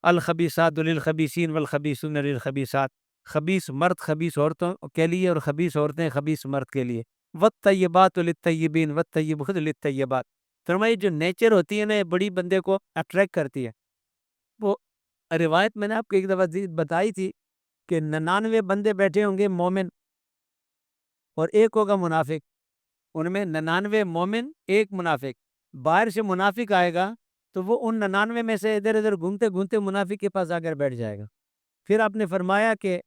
الخبیثات للخبیثین والخبیثون للخبیثات، خبیث مرد خبیث عورتوں کے لیے اور خبیث عورتیں خبیث مرد کے لیے، والطیبات للطیبین والطیبون للطیبات۔ فرمایا جو نیچر ہوتی ہے نا، یہ بڑی بندے کو اٹریکٹ کرتی ہے۔ وہ روایت میں نے آپ کو ایک دفعہ بتائی تھی کہ 99 بندے بیٹھے ہوں گے مومن اور ایک ہوگا منافق، ان میں 99 مومن ایک منافق، باہر سے منافق آئے گا تو وہ ان 99 میں سے ادھر ادھر گھومتے گھومتے منافق کے پاس آ کر بیٹھ جائے گا۔ پھر آپ نے فرمایا کہ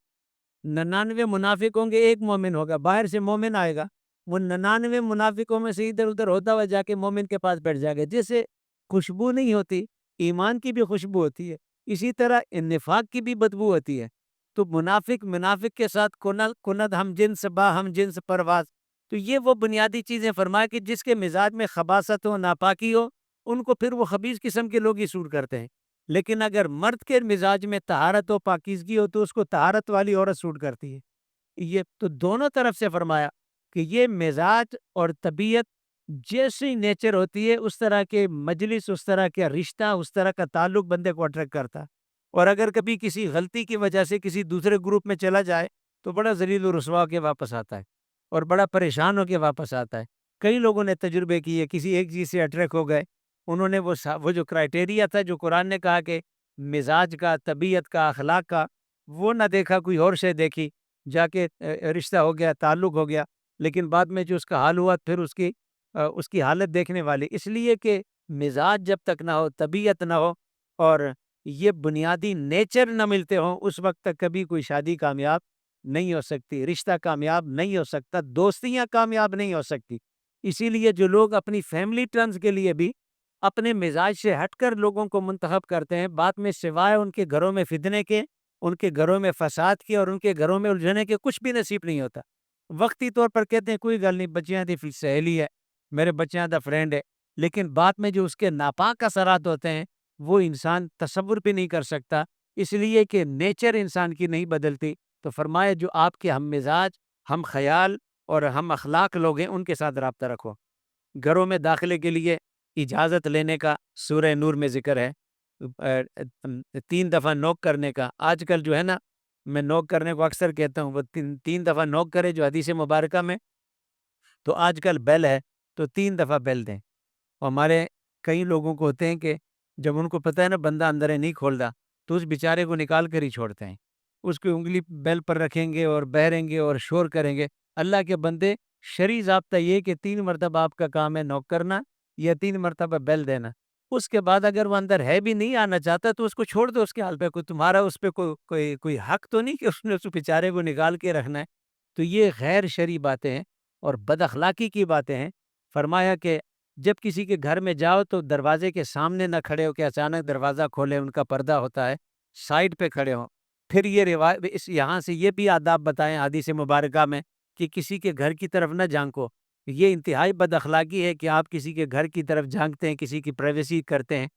99 منافق ہوں گے، ایک مومن ہوگا، باہر سے مومن آئے گا، وہ 99 منافقوں میں سے ادھر ادھر ہوتا ہوا جا کے مومن کے پاس بیٹھ جائے گا۔ جیسے خوشبو نہیں ہوتی، ایمان کی بھی خوشبو ہوتی ہے، اسی طرح نفاق کی بھی بدبو ہوتی ہے۔ تو منافق کے ساتھ کند ہم جنس با ہم جنس پرواز، تو یہ وہ بنیادی چیزیں فرمایا کہ جس کے مزاج میں خباثت ہو، ناپاکی ہو، ان کو پھر وہ خبیث قسم کے لوگ ہی سور کرتے ہیں۔ لیکن اگر مرد کے مزاج میں طہارت و پاکیزگی ہو تو اس کو طہارت والی عورت سوٹ کرتی ہے۔ یہ تو دونوں طرف سے فرمایا کہ یہ مزاج اور طبیعت جیسی نیچر ہوتی ہے، اس طرح کے مجلس، اس طرح کا رشتہ، اس طرح کا تعلق بندے کو اٹریکٹ کرتا ہے۔ اور اگر کبھی کسی غلطی کی وجہ سے کسی دوسرے گروپ میں چلا جائے تو بڑا ذلیل و رسوا کے واپس آتا ہے اور بڑا پریشان ہو کے واپس آتا ہے۔ کئی لوگوں نے تجربے کیے، کسی ایک چیز سے اٹریکٹ ہو گئے، انہوں نے وہ جو کرائٹیریا تھا جو قرآن نے کہا کہ مزاج کا، طبیعت کا، اخلاق کا، وہ نہ دیکھا، کوئی اور شے دیکھی، جا کے رشتہ ہو گیا، تعلق ہو گیا، لیکن بعد میں جو اس کا حال ہوا پھر اس کی حالت دیکھنے والی، اس لیے کہ مزاج جب تک نہ ہو، طبیعت نہ ہو اور یہ بنیادی نیچر نہ ملتے ہوں، اس وقت تک کبھی کوئی شادی کامیاب نہیں ہو سکتی، رشتہ کامیاب نہیں ہو سکتا، دوستیاں کامیاب نہیں ہو سکتی۔ اسی لیے جو لوگ اپنی فیملی ٹرمز کے لیے بھی اپنے مزاج سے ہٹ کر لوگوں کو منتخب کرتے ہیں، بعد میں سوائے ان کے گھروں میں فتنے کے، ان کے گھروں میں فساد کے اور ان کے گھروں میں الجھنے کے کچھ بھی نصیب نہیں ہوتا۔ وقتی طور پر کہتے ہیں کوئی گل نہیں، بچیاں دی سہیلی ہے، میرے بچیاں دا فرینڈ ہے، لیکن بعد میں جو اس کے ناپاک اثرات ہوتے ہیں وہ انسان تصور بھی نہیں کر سکتا، اس لیے کہ نیچر انسان کی نہیں بدلتی۔ تو فرمایا جو آپ کے ہم مزاج، ہم خیال اور ہم اخلاق لوگ ہیں ان کے ساتھ رابطہ رکھو۔ گھروں میں داخلے کے لیے اجازت لینے کا سورہ نور میں ذکر ہے، 3 دفعہ نوک کرنے کا۔ آج کل جو ہے نا، میں نوک کرنے کو اکثر کہتا ہوں، وہ 3 دفعہ نوک کرے جو حدیث مبارکہ میں، تو آج کل بیل ہے تو 3 دفعہ بیل دیں۔ اور ہمارے کئی لوگوں کو ہوتے ہیں کہ جب ان کو پتہ ہے نا بندہ اندر ہے نہیں کھولتا تو اس بیچارے کو نکال کر ہی چھوڑتے ہیں، اس کی انگلی بیل پر رکھیں گے اور بہریں گے اور شور کریں گے۔ اللہ کے بندے، شرعی ضابطہ یہ کہ 3 مرتبہ آپ کا کام ہے نوک کرنا یا 3 مرتبہ بیل دینا، اس کے بعد اگر وہ اندر ہے بھی نہیں آنا چاہتا تو اس کو چھوڑ دو، اس کے حال پہ، کوئی تمہارا اس پہ کوئی حق تو نہیں کہ اس نے اس بیچارے کو نکال کے رکھنا ہے۔ تو یہ غیر شرعی باتیں ہیں اور بد اخلاقی کی باتیں ہیں۔ فرمایا کہ جب کسی کے گھر میں جاؤ تو دروازے کے سامنے نہ کھڑے ہو کہ اچانک دروازہ کھولے، ان کا پردہ ہوتا ہے، سائڈ پہ کھڑے ہوں۔ پھر یہ روایت یہاں سے یہ بھی آداب بتائیں حدیث مبارکہ میں کہ کسی کے گھر کی طرف نہ جھانکو۔ یہ انتہائی بد اخلاقی ہے کہ آپ کسی کے گھر کی طرف جھانکتے ہیں، کسی کی پرائیویسی کرتے ہیں۔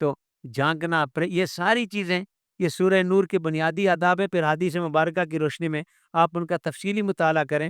تو جھانکنا، یہ ساری چیزیں یہ سورہ نور کے بنیادی آداب ہے۔ پھر حدیث مبارکہ کی روشنی میں آپ ان کا تفصیلی مطالعہ کریں